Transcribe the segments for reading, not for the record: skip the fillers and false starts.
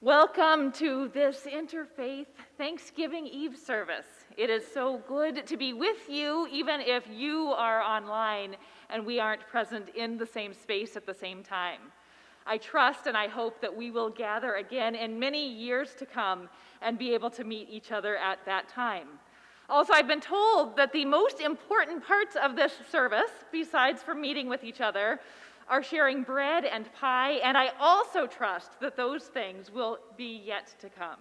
Welcome to this Interfaith Thanksgiving Eve service. It is so good to be with you, even if you are online and we aren't present in the same space at the same time. I trust and I hope that we will gather again in many years to come and be able to meet each other at that time. Also, I've been told that the most important parts of this service, besides from meeting with each other, are sharing bread and pie, and I also trust that those things will be yet to come.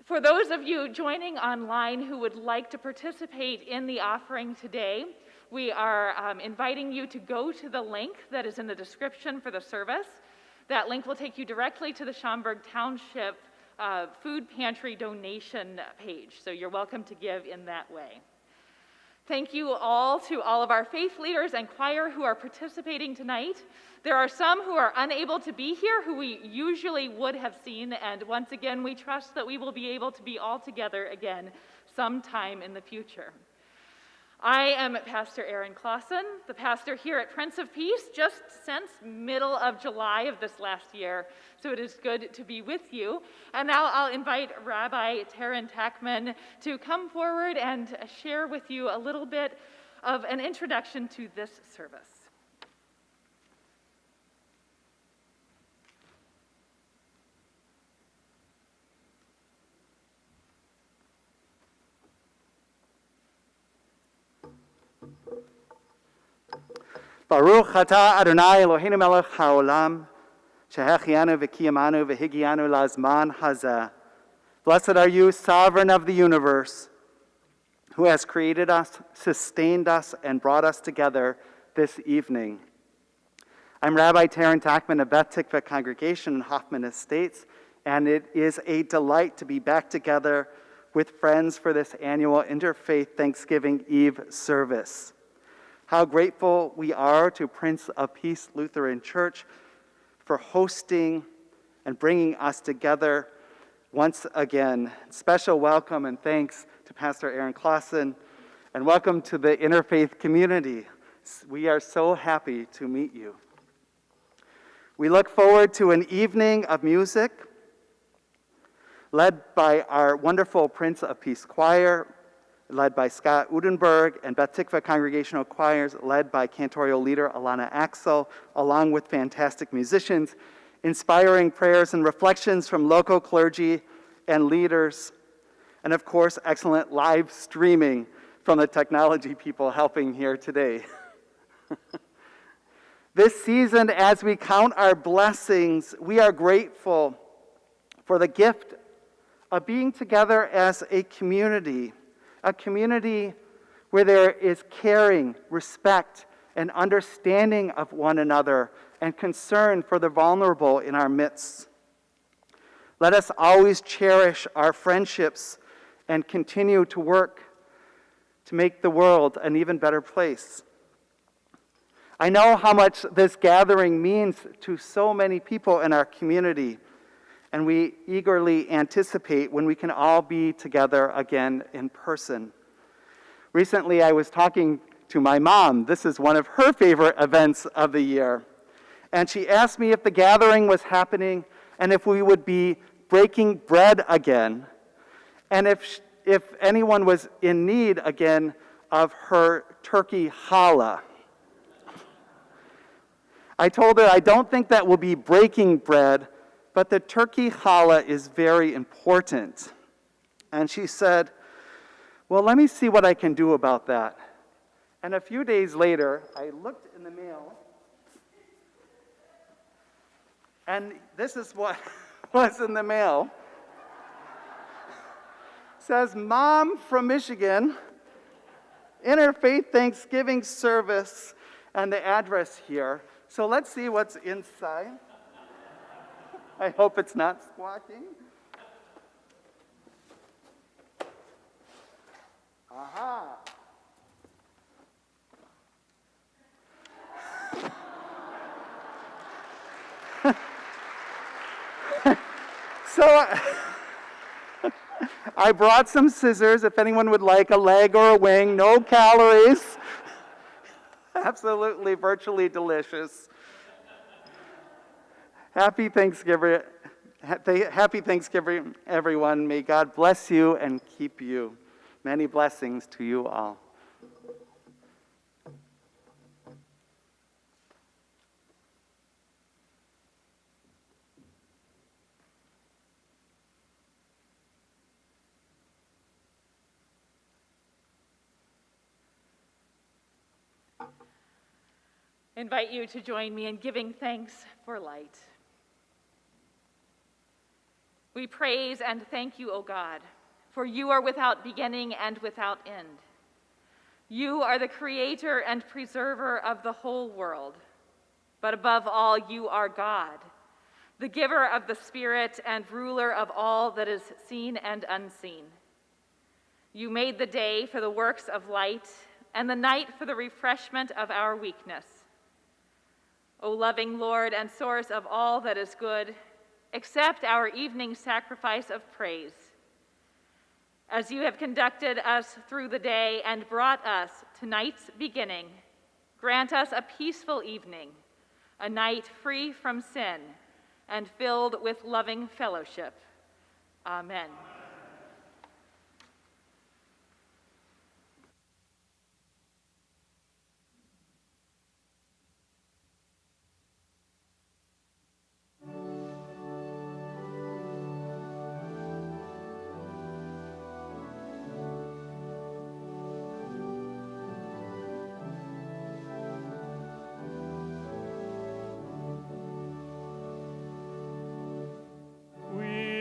For those of you joining online who would like to participate in the offering today, we are inviting you to go to the link that is in the description for the service. That link will take you directly to the Schaumburg Township Food Pantry donation page, so you're welcome to give in that way. Thank you all to all of our faith leaders and choir who are participating tonight. There are some who are unable to be here who we usually would have seen, and once again, we trust that we will be able to be all together again sometime in the future. I am Pastor Erin Clausen, the pastor here at Prince of Peace, just since middle of July of this last year, so it is good to be with you. And now I'll invite Rabbi Taryn Tackman to come forward and share with you a little bit of an introduction to this service. Baruch atah Adonai Eloheinu melech haolam, shehechianu v'kiyamanu v'higianu lazman hazeh. Blessed are you, sovereign of the universe, who has created us, sustained us, and brought us together this evening. I'm Rabbi Taryn Tackman of Beth Tikvah Congregation in Hoffman Estates, and it is a delight to be back together with friends for this annual Interfaith Thanksgiving Eve service. How grateful we are to Prince of Peace Lutheran Church for hosting and bringing us together once again. Special welcome and thanks to Pastor Erin Clausen, and welcome to the Interfaith community. We are so happy to meet you. We look forward to an evening of music led by our wonderful Prince of Peace Choir, led by Scott Udenberg, and Beth Tikvah Congregational Choirs, led by cantorial leader Alana Axel, along with fantastic musicians, inspiring prayers and reflections from local clergy and leaders, and of course, excellent live streaming from the technology people helping here today. This season, as we count our blessings, we are grateful for the gift of being together as a community where there is caring, respect, and understanding of one another and concern for the vulnerable in our midst. Let us always cherish our friendships and continue to work to make the world an even better place. I know how much this gathering means to so many people in our community, and we eagerly anticipate when we can all be together again in person. Recently, I was talking to my mom. This is one of her favorite events of the year. And she asked me if the gathering was happening and if we would be breaking bread again, and if anyone was in need again of her turkey challah. I told her I don't think that will be breaking bread, but the turkey challah is very important. And she said, well, let me see what I can do about that. And a few days later, I looked in the mail, and this is what was in the mail. It says, Mom from Michigan, Interfaith Thanksgiving service, and the address here. So let's see what's inside. I hope it's not squawking. Aha. So I brought some scissors if anyone would like a leg or a wing, no calories. Absolutely, virtually delicious. Happy Thanksgiving, everyone. May God bless you and keep you. Many blessings to you all. I invite you to join me in giving thanks for light. We praise and thank you, O God, for you are without beginning and without end. You are the creator and preserver of the whole world. But above all, you are God, the giver of the Spirit and ruler of all that is seen and unseen. You made the day for the works of light and the night for the refreshment of our weakness. O loving Lord and source of all that is good, accept our evening sacrifice of praise. As you have conducted us through the day and brought us to night's beginning, grant us a peaceful evening, a night free from sin and filled with loving fellowship. Amen.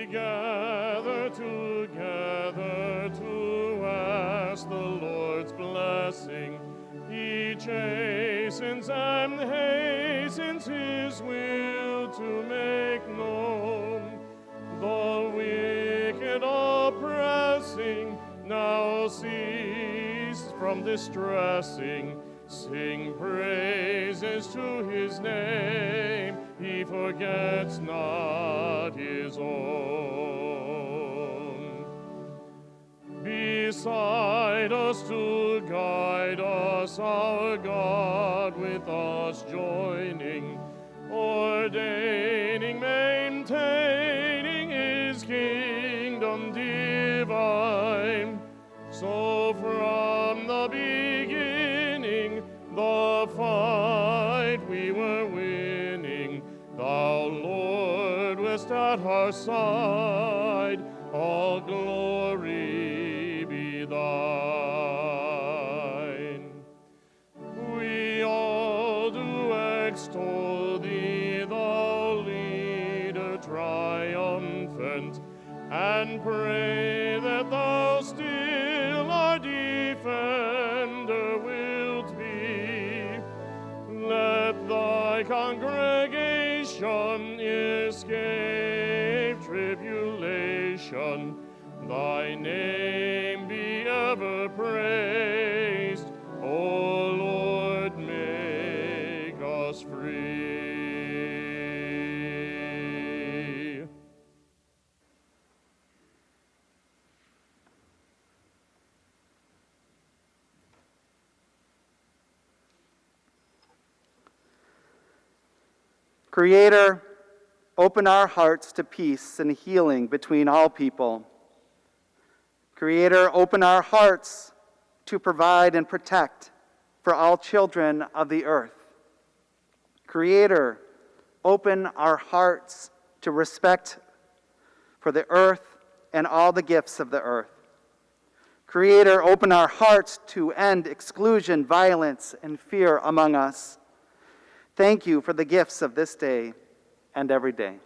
Gather together to ask the Lord's blessing. He chastens and hastens his will to make known. The wicked oppressing now cease from distressing. Sing praises to his name. He forgets not his own. Beside us to guide us, our God with us joining, ordaining, maintaining his kingdom divine. So from the beginning, the fight we were winning, thou, Lord, wast at our side, all glory be thine. We all do extol thee, thou leader triumphant, and pray that thou still our defender wilt be. Let thy congregation escape tribulation, thy name be ever praised. O Lord, make us free. Creator, open our hearts to peace and healing between all people. Creator, open our hearts to provide and protect for all children of the earth. Creator, open our hearts to respect for the earth and all the gifts of the earth. Creator, open our hearts to end exclusion, violence, and fear among us. Thank you for the gifts of this day and every day.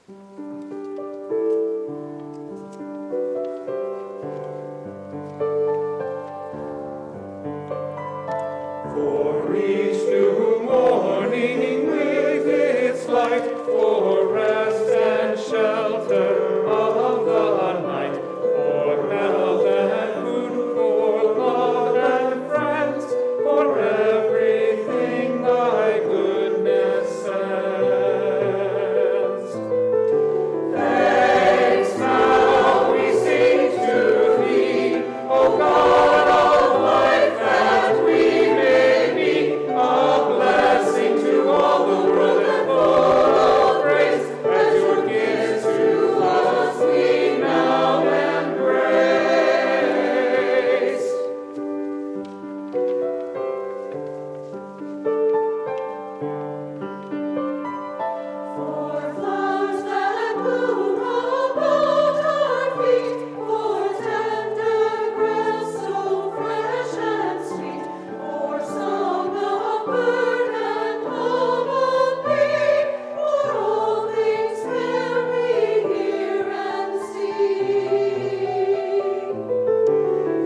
For each new morning with its light, for rest and shelter of the night, for health and food, for love and friends, for everything thy goodness sends. Thanks now we sing to thee, O God of life, that we may be a blessing to all the world and full of grace, as your gifts to us we now embrace. For flowers that bloom about our feet, for tender grass so fresh and sweet, for song of bird and home of bee, for all things can we hear and see.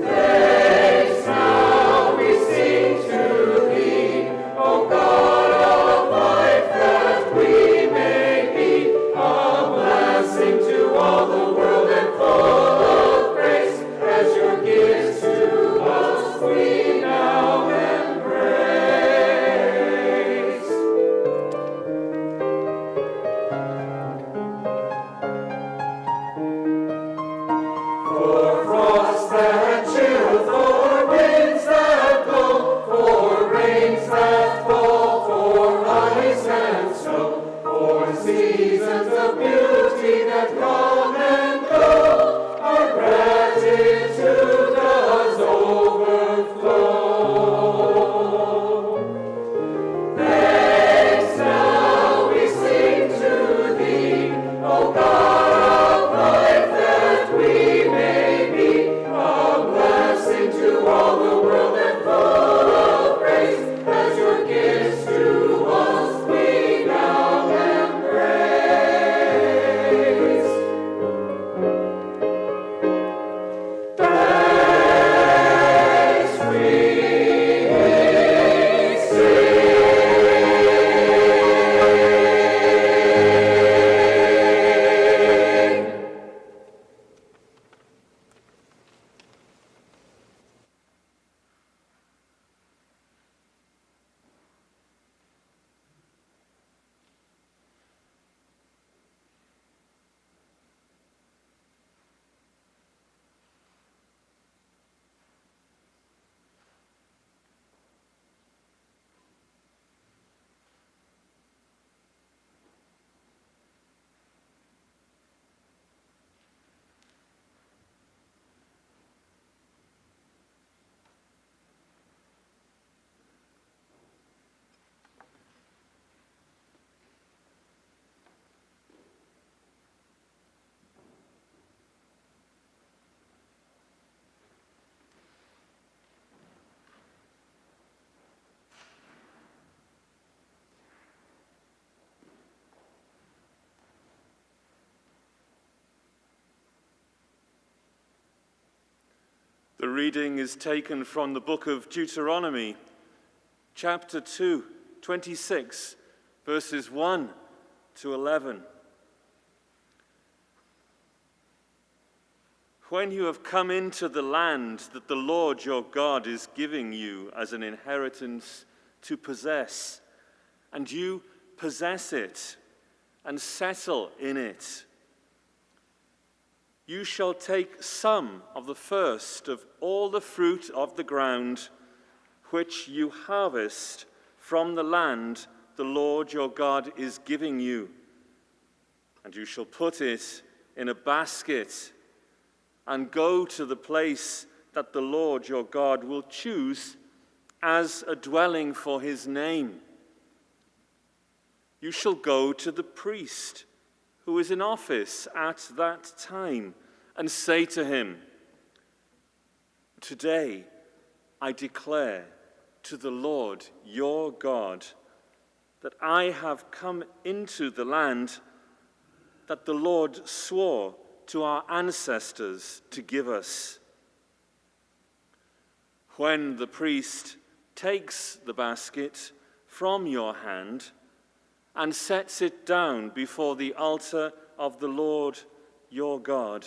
Thanks now we sing to thee, O God of life, that we may be a blessing to all the world and full of grace, as your gifts to us we now embrace. For frost that chill, for winds that blow, for rains that fall, for ice and snow, for seasons of beauty that come and go, our gratitude does overflow. Thanks now we sing to thee, O God of life, that we may be a blessing to all the world and full of grace, as your gifts to us we now embrace. Thanks we sing. The reading is taken from the book of Deuteronomy, chapter 2, 26, verses 1 to 11. When you have come into the land that the Lord your God is giving you as an inheritance to possess, and you possess it and settle in it, you shall take some of the first of all the fruit of the ground which you harvest from the land the Lord your God is giving you, and you shall put it in a basket and go to the place that the Lord your God will choose as a dwelling for his name. You shall go to the priest who is in office at that time, and say to him, "Today I declare to the Lord your God that I have come into the land that the Lord swore to our ancestors to give us. When the priest takes the basket from your hand and sets it down before the altar of the Lord your God,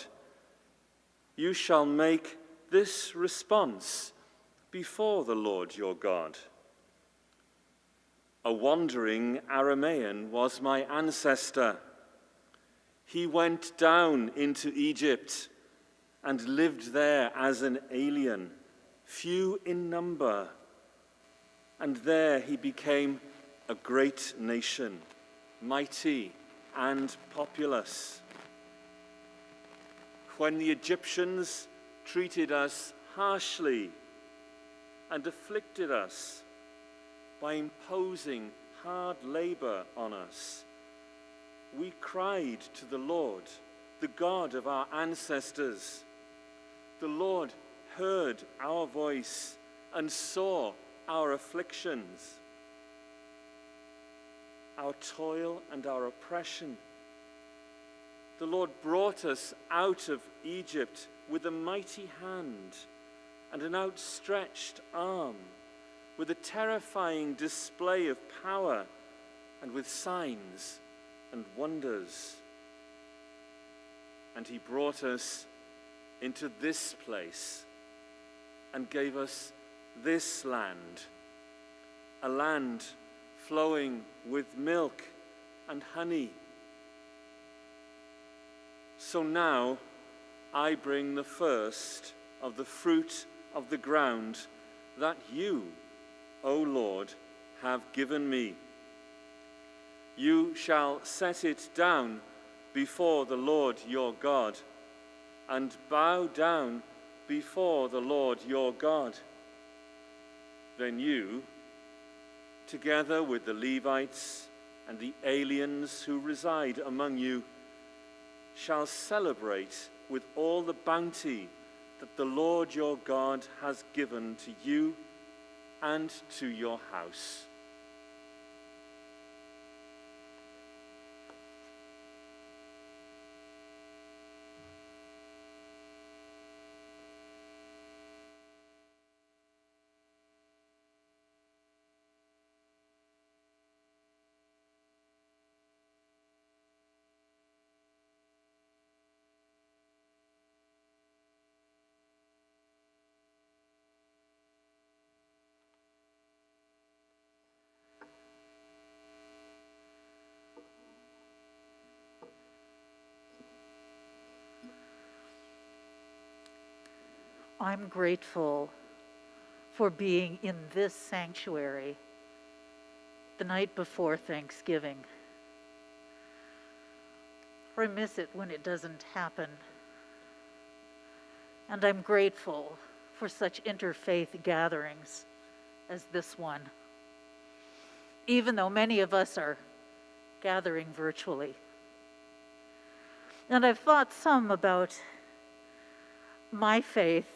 you shall make this response before the Lord your God. A wandering Aramaean was my ancestor. He went down into Egypt and lived there as an alien, few in number, and there he became a great nation, mighty and populous. When the Egyptians treated us harshly and afflicted us by imposing hard labor on us, we cried to the Lord, the God of our ancestors. The Lord heard our voice and saw our afflictions, our toil and our oppression. The Lord brought us out of Egypt with a mighty hand and an outstretched arm, with a terrifying display of power and with signs and wonders. And he brought us into this place and gave us this land, a land flowing with milk and honey. So now I bring the first of the fruit of the ground that you, O Lord, have given me. You shall set it down before the Lord your God, and bow down before the Lord your God. Then you, together with the Levites and the aliens who reside among you, shall celebrate with all the bounty that the Lord your God has given to you and to your house. I'm grateful for being in this sanctuary the night before Thanksgiving. I miss it when it doesn't happen. And I'm grateful for such interfaith gatherings as this one, even though many of us are gathering virtually. And I've thought some about my faith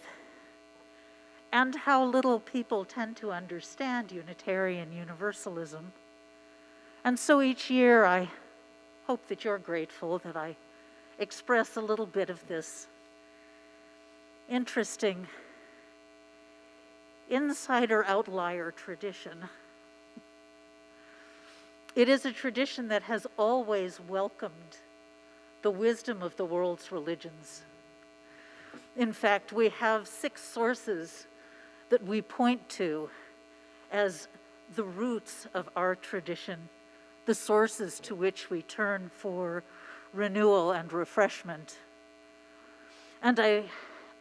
and how little people tend to understand Unitarian Universalism. And so each year I hope that you're grateful that I express a little bit of this interesting insider outlier tradition. It is a tradition that has always welcomed the wisdom of the world's religions. In fact, we have 6 sources that we point to as the roots of our tradition, the sources to which we turn for renewal and refreshment. And I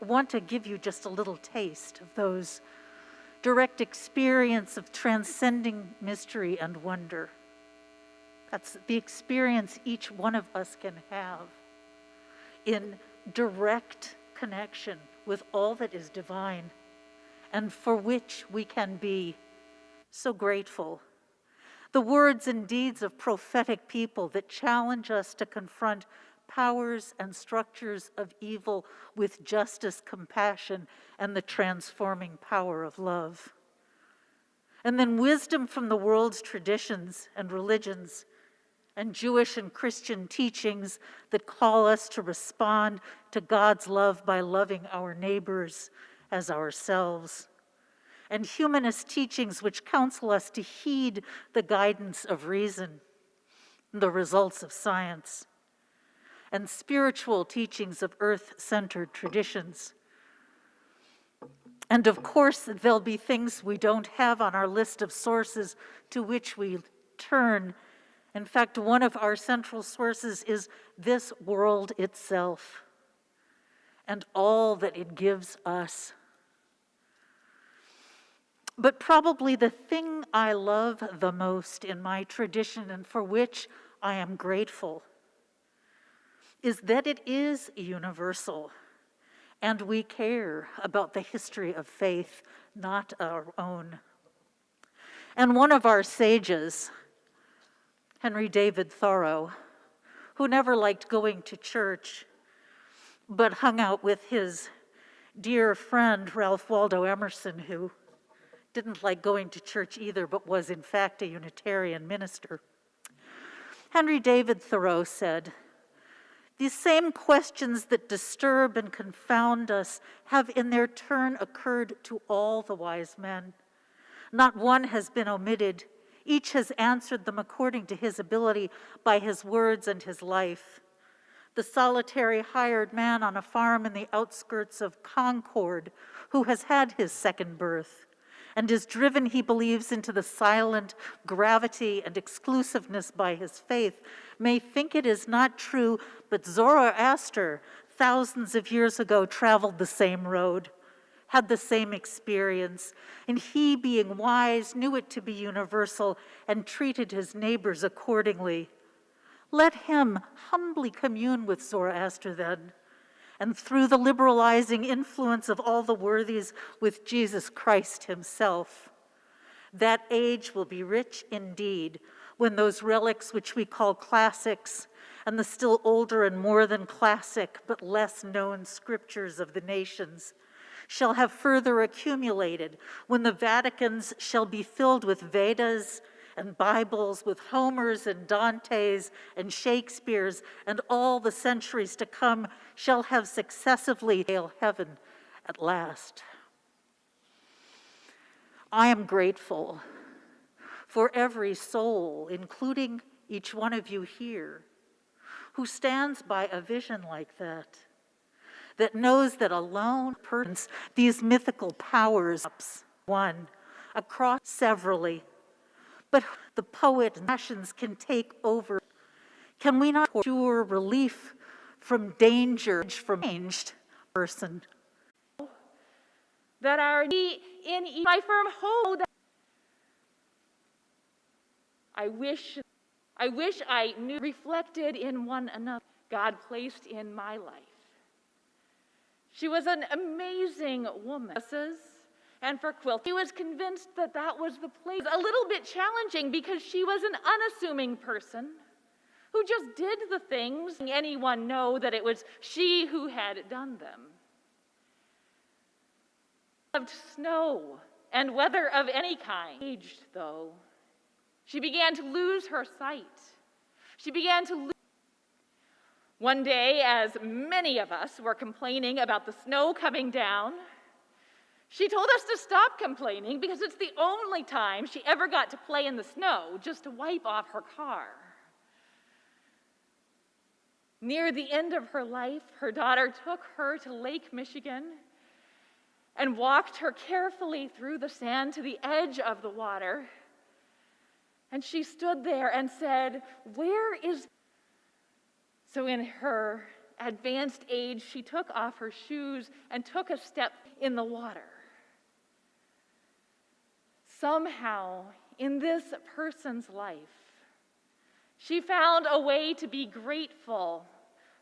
want to give you just a little taste of those direct experience of transcending mystery and wonder. That's the experience each one of us can have in direct connection with all that is divine, and for which we can be so grateful. The words and deeds of prophetic people that challenge us to confront powers and structures of evil with justice, compassion, and the transforming power of love. And then wisdom from the world's traditions and religions, and Jewish and Christian teachings that call us to respond to God's love by loving our neighbors as ourselves, and humanist teachings which counsel us to heed the guidance of reason, the results of science, and spiritual teachings of earth-centered traditions. And of course, there'll be things we don't have on our list of sources to which we turn. In fact, one of our central sources is this world itself and all that it gives us. But probably the thing I love the most in my tradition and for which I am grateful is that it is universal, and we care about the history of faith, not our own. And one of our sages, Henry David Thoreau, who never liked going to church, but hung out with his dear friend Ralph Waldo Emerson, who didn't like going to church either, but was in fact a Unitarian minister. Henry David Thoreau said, "These same questions that disturb and confound us have in their turn occurred to all the wise men. Not one has been omitted. Each has answered them according to his ability by his words and his life. The solitary hired man on a farm in the outskirts of Concord, who has had his second birth, and is driven, he believes, into the silent gravity and exclusiveness by his faith, may think it is not true, but Zoroaster, thousands of years ago, traveled the same road, had the same experience, and he, being wise, knew it to be universal and treated his neighbors accordingly. Let him humbly commune with Zoroaster then, and through the liberalizing influence of all the worthies with Jesus Christ himself. That age will be rich indeed when those relics which we call classics and the still older and more than classic but less known scriptures of the nations shall have further accumulated, when the Vaticans shall be filled with Vedas and Bibles, with Homers and Dantes and Shakespeare's, and all the centuries to come shall have successively hail heaven at last. I am grateful for every soul, including each one of you here, who stands by a vision like that knows that alone these mythical powers, one, across severally, but the poet and passions can take over. Can we not assure relief from danger from changed person? That our in my firm hope that I wish I knew reflected in one another God placed in my life. She was an amazing woman. And for quilt, he was convinced that that was the place. A little bit challenging because she was an unassuming person who just did the things, anyone know that it was she who had done them. Loved snow and weather of any kind. Aged, though, she began to lose her sight. She began to lose. One day, as many of us were complaining about the snow coming down, she told us to stop complaining because it's the only time she ever got to play in the snow, just to wipe off her car. Near the end of her life, her daughter took her to Lake Michigan and walked her carefully through the sand to the edge of the water. And she stood there and said, "Where is..." So in her advanced age, she took off her shoes and took a step in the water. Somehow, in this person's life, she found a way to be grateful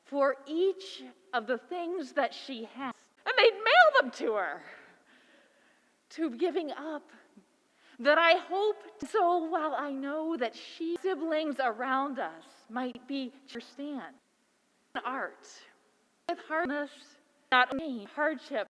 for each of the things that she has. And they'd mail them to her, to giving up. That I hope, so while I know that siblings around us might be understand art with hardness, not only hardship,